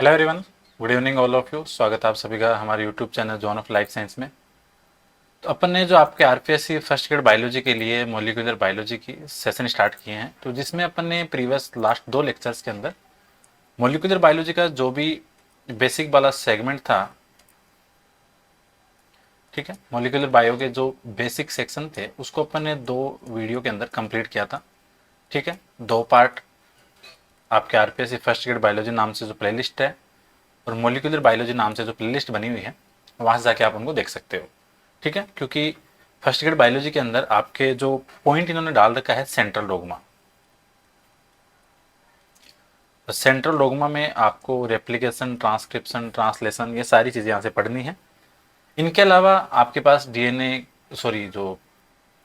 Hello everyone, good evening all of you. स्वागत है आप सभी का हमारे YouTube channel John of life science में। तो अपन ने जो आपके आरपीएससी फर्स्ट ग्रेड बायोलॉजी के लिए मॉलिक्यूलर बायोलॉजी की सेशन स्टार्ट किए हैं, तो जिसमें अपन ने प्रीवियस लास्ट 2 लेक्चर्स के अंदर मॉलिक्यूलर बायोलॉजी का जो भी बेसिक वाला सेगमेंट था, ठीक है, मॉलिक्यूलर बायो के जो बेसिक सेक्शन थे उसको अपन ने 2 वीडियो के अंदर कंप्लीट किया था। ठीक है, 2 पार्ट आपके आरपीएससी फर्स्ट ग्रेड बायोलॉजी नाम से जो प्लेलिस्ट है और मॉलिक्यूलर बायोलॉजी नाम से जो प्लेलिस्ट बनी हुई है, वहाँ से जाके आप उनको देख सकते हो। ठीक है, क्योंकि फर्स्ट ग्रेड बायोलॉजी के अंदर आपके जो पॉइंट इन्होंने डाल रखा है सेंट्रल डोगमा, तो सेंट्रल डोगमा में आपको रेप्लिकेशन, ट्रांसक्रिप्शन, ट्रांसलेशन, ये सारी चीज़ें यहाँ से पढ़नी है। इनके अलावा आपके पास डीएनए सॉरी जो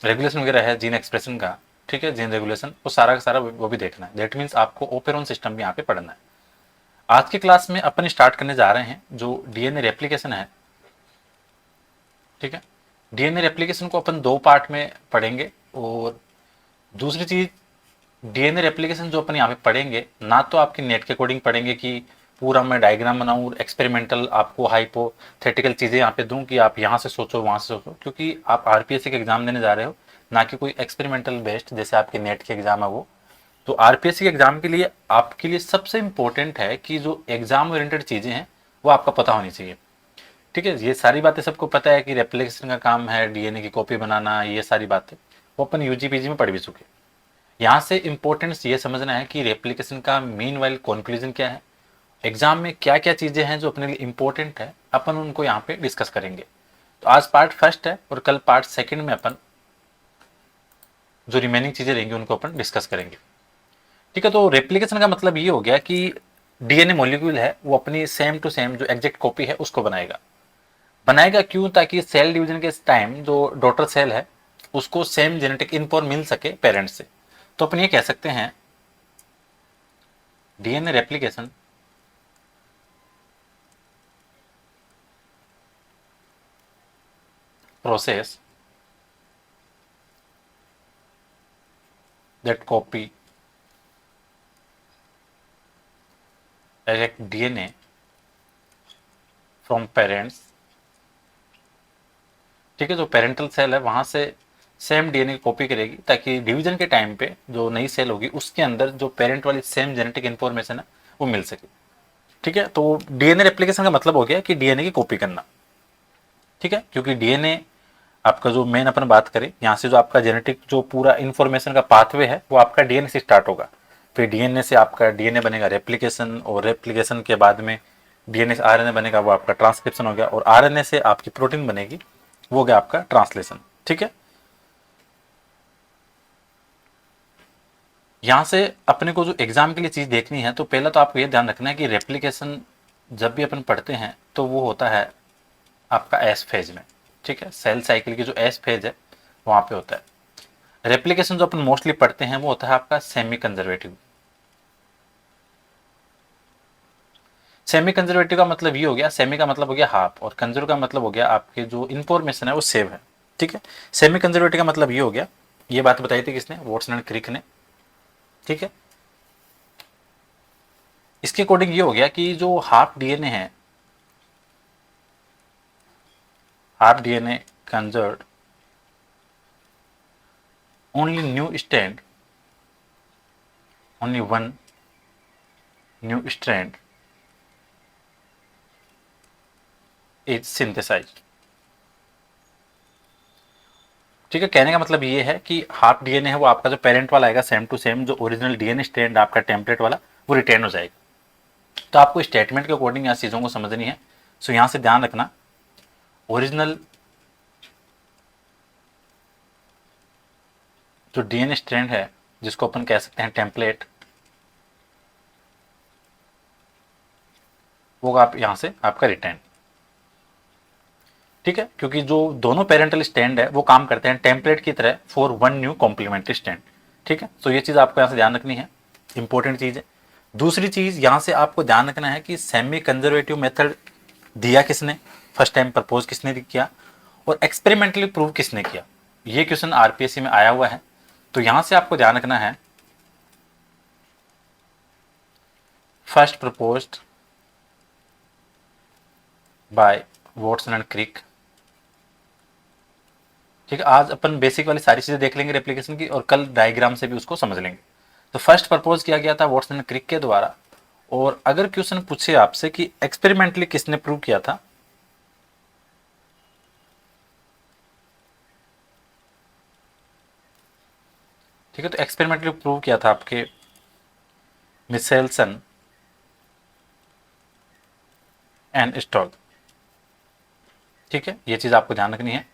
रेगुलेशन वगैरह है जीन एक्सप्रेशन का, ठीक है, जीन रेगुलेशन, वो सारा का सारा वो भी देखना है। दैट मीन्स आपको ओपेरॉन सिस्टम भी यहाँ पे पढ़ना है। आज की क्लास में अपन स्टार्ट करने जा रहे हैं जो डीएनए रेप्लिकेशन है। ठीक है, डीएनए रेप्लिकेशन को अपन 2 पार्ट में पढ़ेंगे। और दूसरी चीज, डीएनए रेप्लिकेशन जो अपन यहाँ पे पढ़ेंगे, ना तो आपकी नेट के अकॉर्डिंग पढ़ेंगे कि पूरा मैं डायग्राम बनाऊँ, एक्सपेरिमेंटल आपको हाइपोथेटिकल चीज़ें यहाँ पे दूँ कि आप यहाँ से सोचो वहाँ से सोचो, क्योंकि आप आरपीएससी के एग्जाम देने जा रहे हो, ना कि कोई एक्सपेरिमेंटल बेस्ड जैसे आपके नेट के एग्जाम है वो। तो आरपीएससी के एग्जाम के लिए आपके लिए सबसे इंपॉर्टेंट है कि जो एग्जाम ओरिएंटेड चीज़ें हैं वो आपका पता होनी चाहिए। ठीक है, ये सारी बातें सबको पता है कि रेप्लिकेशन का काम है डीएनए की कॉपी बनाना, ये सारी बातें वो अपन यूजी पीजी में पढ़ भी चुके। यहाँ से इंपॉर्टेंस ये समझना है कि रेप्लिकेशन का मीन वाइल कॉन्क्लूजन क्या है, एग्जाम में क्या क्या चीज़ें हैं जो अपने लिए इंपॉर्टेंट है, अपन उनको यहाँ पे डिस्कस करेंगे। तो आज पार्ट फर्स्ट है और कल पार्ट सेकेंड में अपन जो रिमेनिंग चीज़ें रहेंगी उनको अपन डिस्कस करेंगे। ठीक है, तो रेप्लिकेशन का मतलब ये हो गया कि डीएनए मॉलिक्यूल है वो अपनी सेम टू सेम जो एग्जैक्ट कॉपी है उसको बनाएगा। बनाएगा क्यों? ताकि सेल डिवीजन के टाइम जो डॉटर सेल है उसको सेम जेनेटिक इनपुट मिल सके पेरेंट्स से। तो अपन ये कह सकते हैं DNA replication process that copy exact DNA from parents. ठीक है, जो पेरेंटल सेल है वहां से सेम डीएनए की कॉपी करेगी ताकि डिवीजन के टाइम पे जो नई सेल होगी उसके अंदर जो पेरेंट वाली सेम जेनेटिक इन्फॉर्मेशन है वो मिल सके। ठीक है, तो डीएनए रेप्लिकेशन का मतलब हो गया कि डीएनए की कॉपी करना। ठीक है, क्योंकि डीएनए आपका जो मेन अपन बात करें यहाँ से जो आपका जेनेटिक जो पूरा इन्फॉर्मेशन का पाथवे है वो आपका डीएनए से स्टार्ट होगा। फिर डीएनए से आपका डीएनए बनेगा रेप्लिकेशन, और रेप्लिकेशन के बाद में डीएनए से आरएनए बनेगा, वो आपका ट्रांसक्रिप्शन हो गया, और आरएनए से आपकी प्रोटीन बनेगी, वो हो गया आपका ट्रांसलेशन। ठीक है, यहाँ से अपने को जो एग्जाम के लिए चीज देखनी है, तो पहला तो आपको ये ध्यान रखना है कि रेप्लिकेशन जब भी अपन पढ़ते हैं तो वो होता है आपका एस फेज में। ठीक है, सेल साइकिल की जो एस फेज है वहां पे होता है। रेप्लिकेशन जो अपन मोस्टली पढ़ते हैं वो होता है आपका सेमी कंजर्वेटिव। सेमी कंजर्वेटिव का मतलब ये हो गया, सेमी का मतलब हो गया हाफ और कंजर्व का मतलब हो गया आपके जो इंफॉर्मेशन है वो सेव है। ठीक है, सेमी कंजर्वेटिव का मतलब ये हो गया, ये बात बताई थी किसने? वॉटसन एंड क्रिक ने। ठीक है, इसके अकॉर्डिंग ये हो गया कि जो हाफ डीएनए है, half DNA conserved only new strand, only one new strand is synthesized। ठीक है, कहने का मतलब ये है कि हाफ डीएनए है वो आपका जो पेरेंट वाला आएगा सेम टू सेम, जो ओरिजिनल डीएनए स्ट्रैंड आपका टेम्पलेट वाला वो रिटेन हो जाएगा। तो आपको स्टेटमेंट के अकॉर्डिंग यहाँ चीज़ों को समझनी है। सो यहाँ से ध्यान रखना, ओरिजिनल जो डीएनए स्ट्रैंड है जिसको अपन कह सकते हैं टेम्पलेट, वो आप यहाँ से आपका रिटेन। ठीक है, क्योंकि जो दोनों पेरेंटल स्टैंड है वो काम करते हैं टेम्पलेट की तरह for one new complimentary stand. ठीक है, तो ये चीज़ आपको यहाँ से ध्यान रखनी है, इंपॉर्टेंट चीज़ है। दूसरी चीज़ यहाँ से आपको ध्यान रखना है कि सेमी कंजर्वेटिव मेथड दिया किसने, फर्स्ट टाइम प्रपोज किसने किया, और एक्सपेरिमेंटली प्रूव किसने किया। ये क्वेश्चन आरपीएससी में आया हुआ है। तो यहाँ से आपको ध्यान रखना है, first proposed by Watson and Crick. ठीक है, आज अपन बेसिक वाली सारी चीजें देख लेंगे रेप्लिकेशन की, और कल डायग्राम से भी उसको समझ लेंगे। तो फर्स्ट प्रपोज किया गया था वॉटसन एंड क्रिक के द्वारा। और अगर क्वेश्चन पूछे आपसे कि एक्सपेरिमेंटली किसने प्रूव किया था, ठीक है, तो एक्सपेरिमेंटली प्रूव किया था आपके मिशेल्सन एंड स्टॉल। ठीक है, ये चीज आपको ध्यान रखनी है,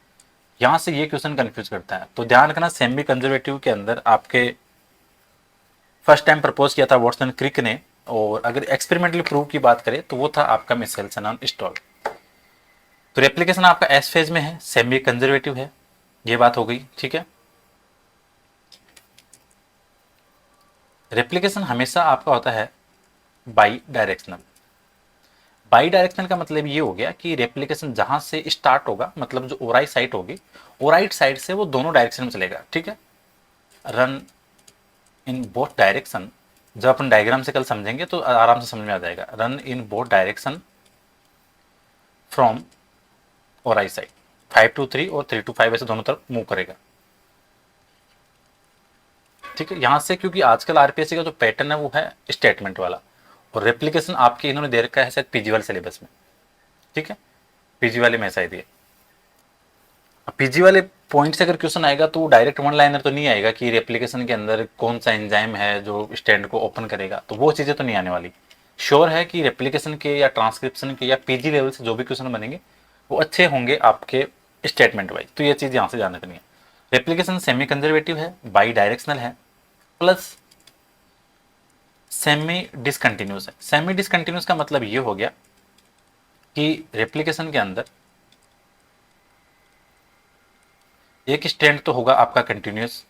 यहां से ये क्वेश्चन कंफ्यूज करता है। तो ध्यान रखना, सेमी कंजर्वेटिव के अंदर आपके फर्स्ट टाइम प्रपोज किया था वॉटसन क्रिक ने, और अगर एक्सपेरिमेंटली प्रूव की बात करें तो वो था आपका मिशेल्सन एंड स्टॉल। तो रेप्लिकेशन आपका एस फेज में है, सेमी कंजर्वेटिव है, ये बात हो गई। ठीक है, रेप्लिकेशन हमेशा आपका होता है बाई डायरेक्शनल। बाई डायरेक्शनल का मतलब ये हो गया कि रेप्लिकेशन जहां से स्टार्ट होगा, मतलब जो ओराई साइट होगी, ओराइट साइड से वो दोनों डायरेक्शन में चलेगा। ठीक है, रन इन बोथ डायरेक्शन, जब अपन डायग्राम से कल समझेंगे तो आराम से समझ में आ जाएगा। Run in both direction from Orai side, 5 to 3 और 3 to 5 ऐसे दोनों तरफ मूव करेगा। ठीक है, यहां से क्योंकि आजकल आरपीएससी का जो पैटर्न है वो है स्टेटमेंट वाला, और रेप्लिकेशन आपके इन्होंने दे रखा है शायद पीजी वाले सिलेबस में। ठीक है, पीजी वाले में ऐसा ही दिया। पीजी वाले पॉइंट से अगर क्वेश्चन आएगा तो डायरेक्ट वन लाइनर तो नहीं आएगा कि रेप्लिकेशन के अंदर कौन सा एंजाइम है जो स्टैंड को ओपन करेगा, तो वो चीज़ें तो नहीं आने वाली। श्योर है कि रेप्लिकेशन के या ट्रांसक्रिप्शन के या पीजी लेवल से जो भी क्वेश्चन बनेंगे वो अच्छे होंगे आपके स्टेटमेंट वाइज। तो ये चीज़ यहाँ से ध्यान रखनी है। रेप्लिकेशन सेमी कंजर्वेटिव है, बाई डायरेक्शनल है, प्लस सेमी डिसकंटिन्यूस है। सेमी डिसकंटिन्यूस का मतलब ये हो गया कि रेप्लिकेशन के अंदर एक स्टैंड तो होगा आपका कंटिन्यूस।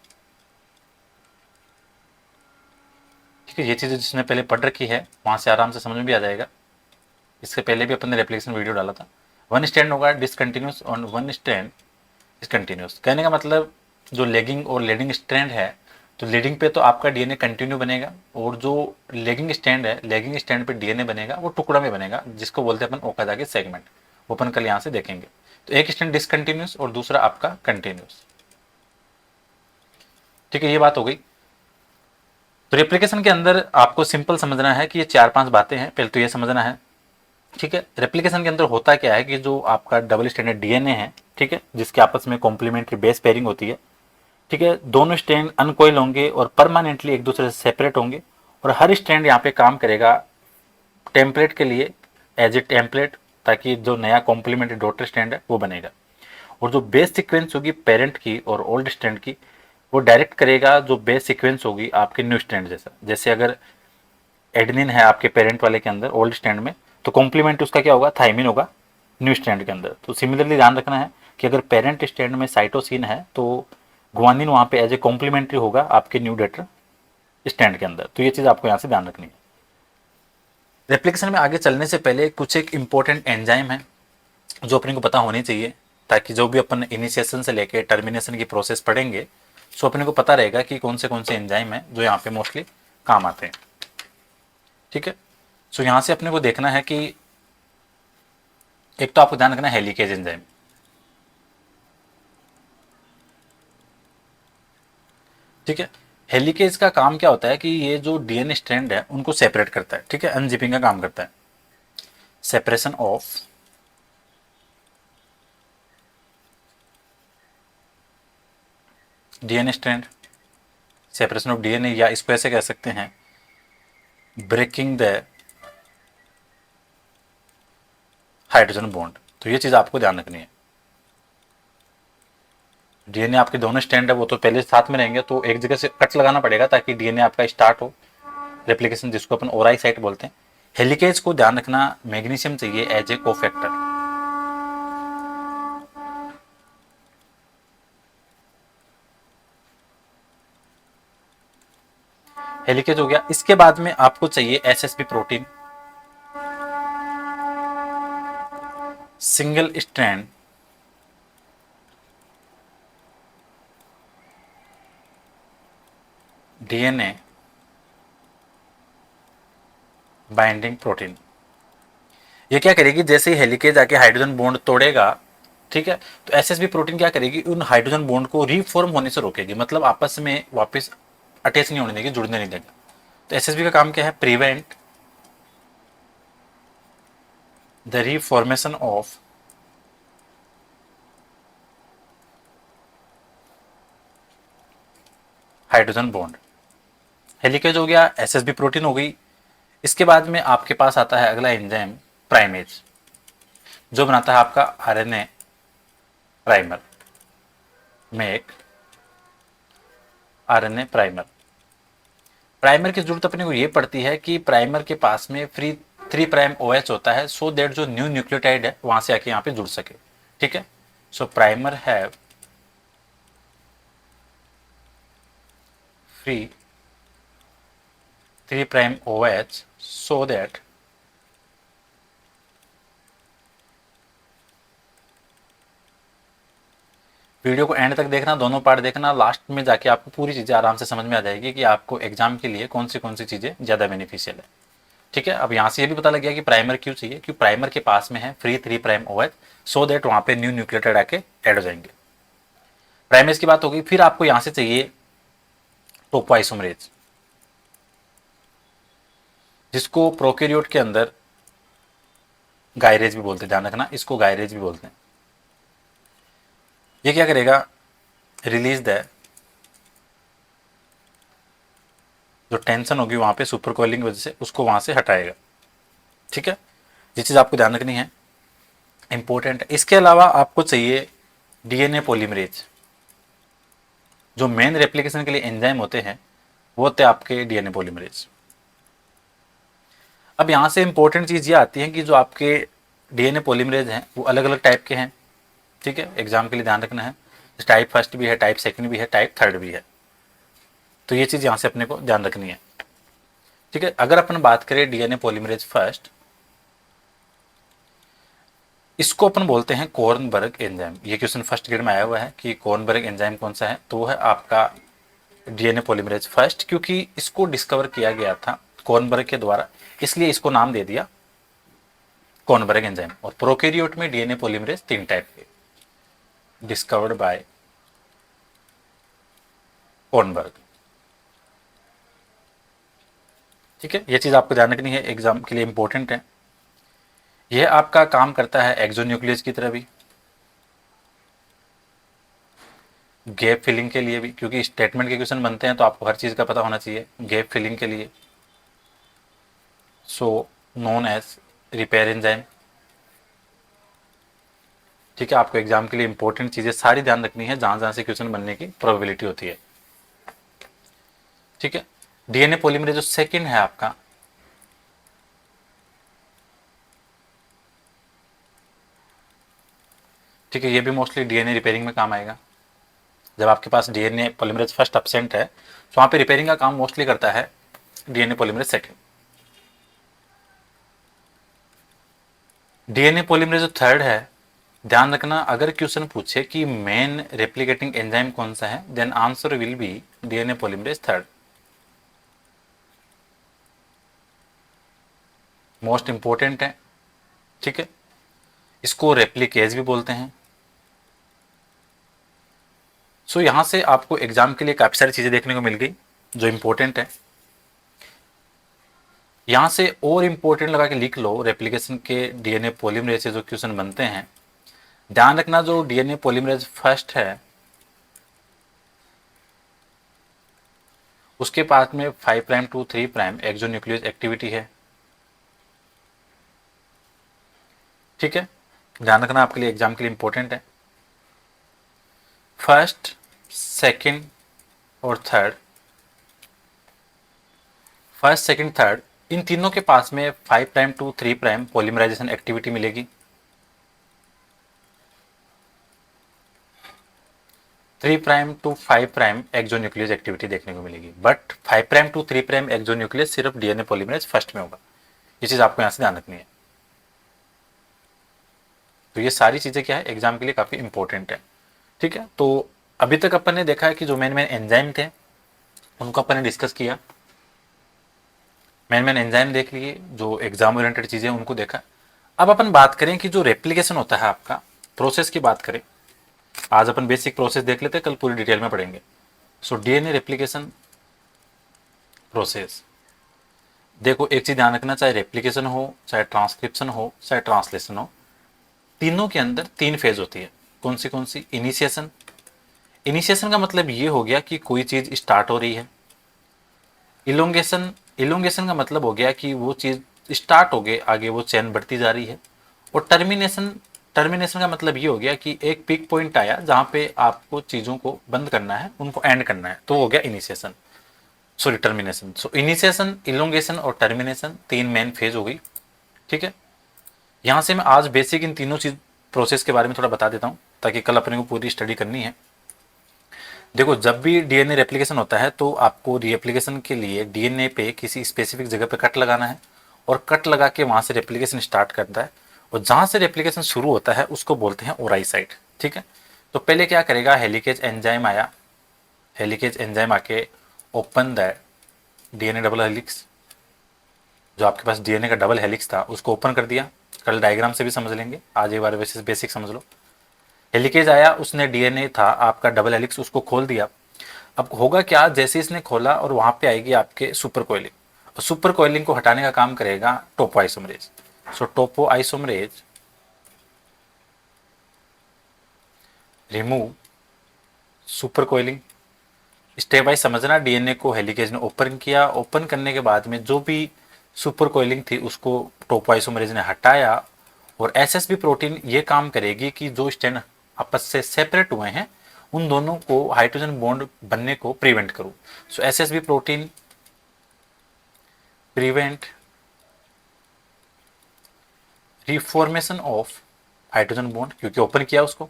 ठीक है, ये चीज़ें जिसने पहले पढ़ रखी है वहाँ से आराम से समझ में भी आ जाएगा। इससे पहले भी अपन ने रेप्लिकेशन वीडियो डाला था। वन स्टैंड होगा डिसकंटिन्यूस और वन स्टैंड इज कंटिन्यूस। कहने का मतलब जो लेगिंग और लीडिंग स्टैंड है, तो लीडिंग पे तो आपका डीएनए कंटिन्यू बनेगा, और जो लेगिंग स्टैंड है, लेगिंग स्टैंड पे डीएनए बनेगा वो टुकड़ा में बनेगा, जिसको बोलते हैं अपन ओकाजाकी सेगमेंट। वो अपन कल यहाँ से देखेंगे। तो एक स्टैंड डिसकंटिन्यूस और दूसरा आपका कंटिन्यूस। ठीक है, ये बात हो गई। तो रेप्लिकेशन के अंदर आपको सिंपल समझना है कि ये 4-5 बातें हैं, पहले तो ये समझना है। ठीक है, रेप्लिकेशन के अंदर होता क्या है कि जो आपका डबल स्टैंडर्ड डीएनए है, ठीक है, जिसके आपस में कॉम्प्लीमेंट्री बेस पेयरिंग होती है, ठीक है, दोनों स्ट्रैंड अनकोइल होंगे और परमानेंटली एक दूसरे से सेपरेट होंगे, और हर स्ट्रैंड यहाँ पे काम करेगा टेम्पलेट के लिए, एज ए टेम्पलेट, ताकि जो नया कॉम्प्लीमेंट्री डॉटर स्ट्रैंड है वो बनेगा। और जो बेस सीक्वेंस होगी पेरेंट की और ओल्ड स्ट्रैंड की, वो डायरेक्ट करेगा जो बेस सीक्वेंस होगी आपके न्यू स्ट्रैंड जैसा। जैसे अगर एडनिन है आपके पेरेंट वाले के अंदर ओल्ड स्ट्रैंड में, तो कॉम्प्लीमेंट उसका क्या होगा, थाइमिन होगा न्यू स्ट्रैंड के अंदर। तो सिमिलरली ध्यान रखना है कि अगर पेरेंट स्ट्रैंड में साइटोसिन है तो गुआनिन वहाँ पे एज ए कॉम्प्लीमेंट्री होगा आपके न्यू डेटर स्टैंड के अंदर। तो ये चीज़ आपको यहाँ से ध्यान रखनी है। रेप्लिकेशन में आगे चलने से पहले कुछ एक इंपॉर्टेंट एंजाइम है जो अपने को पता होनी चाहिए, ताकि जो भी अपन इनिशिएशन से लेके टर्मिनेशन की प्रोसेस पढ़ेंगे सो अपने को पता रहेगा कि कौन से एंजाइम है जो यहाँ पे मोस्टली काम आते हैं। ठीक है, सो यहाँ से अपने को देखना है कि एक तो आपको ध्यान रखना है हेलिकेज एंजाइम। ठीक है, हेलिकेज का काम क्या होता है कि ये जो डीएनए स्ट्रैंड है उनको सेपरेट करता है। ठीक है, अनजिपिंग का काम करता है, separation of DNA strand, separation of DNA, या इसको ऐसे कह सकते हैं ब्रेकिंग द हाइड्रोजन बॉन्ड। तो ये चीज आपको ध्यान रखनी है। डीएनए आपके दोनों स्ट्रैंड है वो तो पहले साथ में रहेंगे, तो एक जगह से कट लगाना पड़ेगा ताकि डीएनए आपका स्टार्ट हो रेप्लिकेशन, जिसको अपन ओराई साइट बोलते हैं। हेलिकेज को ध्यान रखना, मैग्नीशियम चाहिए एज ए कोफैक्टर। हेलिकेज हो गया, इसके बाद में आपको चाहिए SSB protein, single strand DNA binding protein. ये क्या करेगी, जैसे ही हेलिकेज आके हाइड्रोजन बॉन्ड तोड़ेगा, ठीक है, तो एसएसबी प्रोटीन क्या करेगी, उन हाइड्रोजन बॉन्ड को रीफॉर्म होने से रोकेगी, मतलब आपस में वापस अटैच नहीं होने देगी, जुड़ने नहीं देगी। तो एसएसबी का काम क्या है, prevent the reformation of hydrogen bond. Helicase हो गया, एसएसबी प्रोटीन हो गई। इसके बाद में आपके पास आता है अगला एंजाइम प्राइमेज, जो बनाता है आपका RNA primer, make RNA primer. Primer की जरूरत अपने को ये पड़ती है कि प्राइमर के पास में फ्री 3 प्राइम OH होता है, सो दैट जो न्यू न्यूक्लियोटाइड है वहां से आके यहाँ पे जुड़ सके, ठीक है। So primer have free 3 prime OH so that video को एंड तक देखना, दोनों पार्ट देखना, लास्ट में जाके आपको पूरी चीज़ें आराम से समझ में आ जाएगी कि आपको एग्जाम के लिए कौन सी चीज़ें ज़्यादा बेनिफिशियल है, ठीक है। अब यहाँ से ये भी पता लग गया कि प्राइमर क्यों चाहिए, क्योंकि प्राइमर के पास में है free 3 prime OH, so that वहाँ पे न्यू न्यूक्लियोटाइड आके ऐड हो जाएंगे। प्राइमेज की बात होगी, फिर आपको यहाँ से चाहिए टोपोआइसोमरेज, जिसको प्रोकैरियोट के अंदर गायरेज भी बोलते हैं, ध्यान रखना, इसको गायरेज भी बोलते हैं। ये क्या करेगा, रिलीज द जो टेंशन होगी वहां पे सुपर कोइलिंग की वजह से, उसको वहां से हटाएगा, ठीक है। ये चीज आपको ध्यान रखनी है, इंपॉर्टेंट है। इसके अलावा आपको चाहिए डीएनए पॉलीमरेज, जो मेन रेप्लिकेशन के लिए एंजाइम होते हैं वो होते हैं आपके डीएनए पॉलीमरेज। अब यहां से इंपॉर्टेंट चीज ये आती है कि जो आपके डीएनए पॉलीमरेज हैं वो अलग अलग टाइप के हैं, ठीक है, एग्जाम के लिए ध्यान रखना है। टाइप फर्स्ट भी है, टाइप सेकंड भी है, टाइप थर्ड भी है, तो ये चीज यहां से अपने को ध्यान रखनी है, ठीक है। अगर अपन बात करें डीएनए पॉलीमरेज फर्स्ट, इसको अपन बोलते हैं कॉर्नबर्ग एंजाइम। ये क्वेश्चन फर्स्ट ग्रेड में आया हुआ है कि कॉर्नबर्ग एंजाइम कौन सा है, तो वो है आपका डीएनए पॉलीमरेज फर्स्ट, क्योंकि इसको डिस्कवर किया गया था कॉर्नबर्ग के द्वारा, इसलिए इसको नाम दे दिया कॉर्नबर्ग एंजाइम। और प्रोकैरियोट में डीएनए पॉलीमरेज 3 टाइप के, डिस्कवर्ड बाय कॉर्नबर्ग, ठीक है। ये चीज आपको ध्यान रखनी है, एग्जाम के लिए इंपॉर्टेंट है। यह आपका काम करता है एक्सोन्यूक्लियस की तरह भी, गैप फिलिंग के लिए भी, क्योंकि स्टेटमेंट के क्वेश्चन बनते हैं तो आपको हर चीज का पता होना चाहिए, गैप फिलिंग के लिए, so known as repair enzyme, ठीक है। आपको एग्जाम के लिए इंपॉर्टेंट चीजें सारी ध्यान रखनी है, जहां जहां से क्वेश्चन बनने की प्रोबेबिलिटी होती है, ठीक है। डीएनए पॉलीमरेज जो सेकंड है आपका, ठीक है, ये भी मोस्टली डीएनए रिपेयरिंग में काम आएगा। जब आपके पास डीएनए पॉलीमरेज फर्स्ट एब्सेंट है तो वहां पे रिपेयरिंग का काम मोस्टली करता है DNA polymerase second. DNA polymerase जो थर्ड है, ध्यान रखना, अगर क्वेश्चन पूछे कि मेन रेप्लिकेटिंग एंजाइम कौन सा है, then answer will be DNA polymerase third. Most important है, ठीक है। इसको रेप्लिकेज भी बोलते हैं। सो यहां से आपको एग्जाम के लिए काफी सारी चीजें देखने को मिल गई जो इंपॉर्टेंट है। यहां से और इंपॉर्टेंट लगा के लिख लो, रेप्लिकेशन के डीएनए पॉलीमरेज से जो क्वेश्चन बनते हैं, ध्यान रखना, जो डीएनए पॉलीमरेज फर्स्ट है उसके पास में 5 prime to 3 prime exonuclease activity है, ठीक है। ध्यान रखना, आपके लिए एग्जाम के लिए इंपॉर्टेंट है। फर्स्ट, सेकंड और थर्ड, फर्स्ट सेकंड थर्ड, इन तीनों के पास में 5 prime to 3 prime polymerization activity मिलेगी। 3 prime to 5 prime exonuclease activity देखने को मिलेगी, but 5 prime to 3 prime exonuclease सिर्फ डीएनए पॉलीमरेज फर्स्ट में होगा। ये चीज आपको यहां से ध्यान रखनी है। तो ये सारी चीजें क्या है, एग्जाम के लिए काफी इंपॉर्टेंट है, ठीक है। तो अभी तक अपन ने देखा है कि जो मेन मेन एंजाइम थे उनको अपन ने डिस्कस किया, मेन मेन एंजाइम देख लिए, जो एग्जाम ओरिएंटेड चीजें उनको देखा। अब अपन बात करें कि जो रेप्लिकेशन होता है आपका, प्रोसेस की बात करें, आज अपन बेसिक प्रोसेस देख लेते हैं, कल पूरी डिटेल में पढ़ेंगे। सो डीएनए रेप्लिकेशन प्रोसेस, देखो एक चीज ध्यान रखना, चाहे रेप्लिकेशन हो, चाहे ट्रांसक्रिप्शन हो, चाहे ट्रांसलेशन हो, तीनों के अंदर तीन फेज होती है। कौन सी? इनिशिएशन। इनिशिएशन का मतलब ये हो गया कि कोई चीज स्टार्ट हो रही है। इलोंगेशन, इलोंगेशन का मतलब हो गया कि वो चीज स्टार्ट हो गई, आगे वो चेन बढ़ती जा रही है। और टर्मिनेशन, टर्मिनेशन का मतलब ये हो गया कि एक पीक पॉइंट आया जहां पे आपको चीजों को बंद करना है, उनको एंड करना है, तो हो गया इनिशिएशन, सॉरी टर्मिनेशन। सो इनिशिएशन, इलोंगेशन और टर्मिनेशन तीन मेन फेज हो गई। ठीक है, यहां से मैं आज बेसिक इन तीनों चीज प्रोसेस के बारे में थोड़ा बता देता हूं, ताकि कल अपने को पूरी स्टडी करनी है। देखो जब भी डीएनए रेप्लिकेशन होता है तो आपको रेप्लिकेशन के लिए डीएनए पे किसी स्पेसिफिक जगह पे कट लगाना है, और कट लगा के वहां से रेप्लिकेशन स्टार्ट करता है, और जहां से रेप्लिकेशन शुरू होता है उसको बोलते हैं ओराई साइट। ठीक है, तो पहले क्या करेगा, हेलिकेज एंजाइम आया, हेलिकेज एंजाइम आके open the DNA double helix, जो आपके पास डीएनए का डबल हेलिक्स था उसको ओपन कर दिया। कल डायग्राम से भी समझ लेंगे, आज एक बार वैसे बेसिक समझ लो। हेलिकेज आया, उसने डीएनए था आपका डबल हेलिक्स, उसको खोल दिया। अब होगा क्या, जैसे इसने खोला और वहां पे आएगी आपके सुपर कोइलिंग, और सुपर कोइलिंग को हटाने का काम करेगा topoisomerase. So topoisomerase remove supercoiling. Stepwise समझना, डीएनए को हेलिकेज ने ओपन किया, ओपन करने के बाद में जो भी सुपर कोइलिंग थी उसको टोपो आइसोमरेज ने हटाया, और एसएसबी प्रोटीन ये काम करेगी कि जो स्ट्रैंड आपस से सेपरेट हुए हैं उन दोनों को हाइड्रोजन बॉन्ड बनने को प्रिवेंट करूं। So SSB protein prevent reformation of hydrogen bond, क्योंकि ओपन किया उसको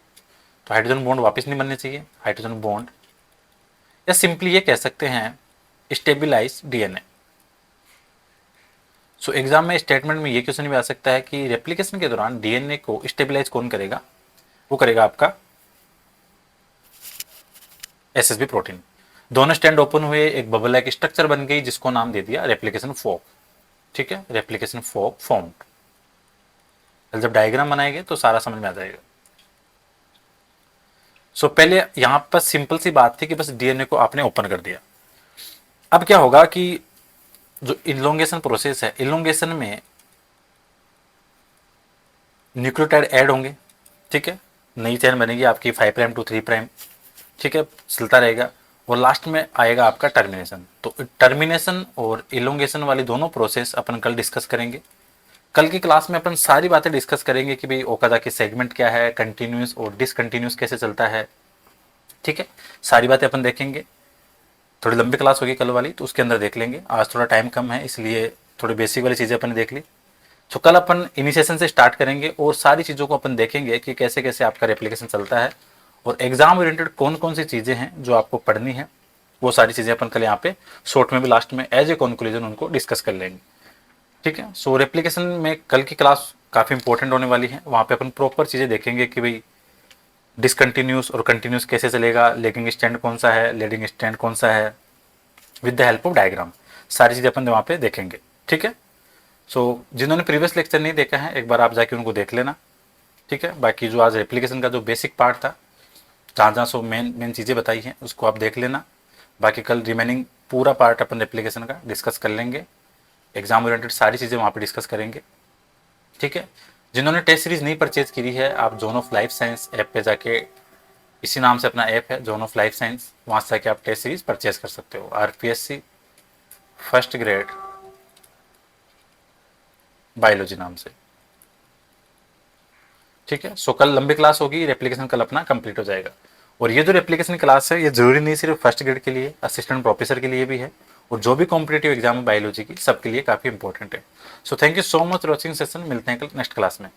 तो हाइड्रोजन बॉन्ड वापस नहीं बनने चाहिए, हाइड्रोजन बॉन्ड, या सिंपली ये कह सकते हैं स्टेबिलाइज डीएनए। सो एग्जाम में स्टेटमेंट में ये क्वेश्चन भी आ सकता है कि रेप्लिकेशन के दौरान डीएनए को स्टेबिलाइज कौन करेगा, वो करेगा आपका एसएसबी प्रोटीन। दोनों स्टैंड ओपन हुए, एक बबल लाइक स्ट्रक्चर बन गई जिसको नाम दे दिया रेप्लिकेशन फॉर्क। ठीक है, रेप्लिकेशन फॉर्क फॉर्म्ड। जब डायग्राम बनाएंगे तो सारा समझ में आ जाएगा। सो पहले यहां पर सिंपल सी बात थी कि बस डीएनए को आपने ओपन कर दिया। अब क्या होगा कि जो इलोंगेशन प्रोसेस है, इलोंगेशन में न्यूक्लियोटाइड ऐड होंगे। ठीक है, नई चेन बनेगी आपकी 5 प्राइम टू 3 प्राइम। ठीक है, चलता रहेगा, और लास्ट में आएगा आपका टर्मिनेशन। तो टर्मिनेशन और इलोंगेशन वाली दोनों प्रोसेस अपन कल डिस्कस करेंगे। कल की क्लास में अपन सारी बातें डिस्कस करेंगे कि भाई ओकाज़ाकी सेगमेंट क्या है, कंटिन्यूस और डिसकंटिन्यूस कैसे चलता है। ठीक है, सारी बातें अपन देखेंगे। थोड़ी लंबी क्लास होगी कल वाली, तो उसके अंदर देख लेंगे। आज थोड़ा टाइम कम है इसलिए थोड़ी बेसिक वाली चीज़ें अपन देख ली। तो कल अपन इनिशिएशन से स्टार्ट करेंगे और सारी चीज़ों को अपन देखेंगे कि कैसे कैसे आपका रेप्लिकेशन चलता है, और एग्जाम ओरिएंटेड कौन कौन सी चीज़ें हैं जो आपको पढ़नी है, वो सारी चीज़ें अपन कल यहाँ पे शॉर्ट में भी लास्ट में एज ए कंक्लूजन उनको डिस्कस कर लेंगे। ठीक है, सो रेप्लिकेशन में कल की क्लास काफ़ी इंपॉर्टेंट होने वाली है। वहाँ पे अपन प्रॉपर चीज़ें देखेंगे कि भाई डिसकंटिन्यूस और कंटिन्यूस कैसे चलेगा, लेगिंग स्टैंड कौन सा है, लीडिंग स्टैंड कौन सा है, with the help of diagram. सारी चीज़ें अपन वहाँ पे देखेंगे। ठीक है, सो जिन्होंने प्रीवियस लेक्चर नहीं देखा है एक बार आप जाके उनको देख लेना। ठीक है, बाकी जो आज रेप्लिकेशन का जो बेसिक पार्ट था, जहाँ जहाँ सो मेन मेन चीज़ें बताई हैं उसको आप देख लेना। बाकी कल रिमेनिंग पूरा पार्ट अपन रेप्लिकेशन का डिस्कस कर लेंगे, एग्जाम ओरिएंटेड सारी चीज़ें वहाँ पे डिस्कस करेंगे। ठीक है, जिन्होंने टेस्ट सीरीज नहीं परचेज करी है, आप zone of life science app पे जाके, इसी नाम से अपना ऐप है जोन ऑफ लाइफ साइंस, वहाँ से जाके आप टेस्ट सीरीज परचेज कर सकते हो। आरपीएससी फर्स्ट ग्रेड बायोलॉजी नाम से। ठीक है, सो कल लंबी क्लास होगी, रेप्लिकेशन कल अपना कंप्लीट हो जाएगा। और ये जो रेप्लिकेशन क्लास है ये जरूरी नहीं सिर्फ फर्स्ट ग्रेड के लिए, असिस्टेंट प्रोफेसर के लिए भी है, और जो भी कॉम्पिटेटिव एग्जाम है बायोलॉजी की सबके लिए काफ़ी इंपॉर्टेंट है। So thank you so much for watching session, मिलते हैं कल नेक्स्ट क्लास में।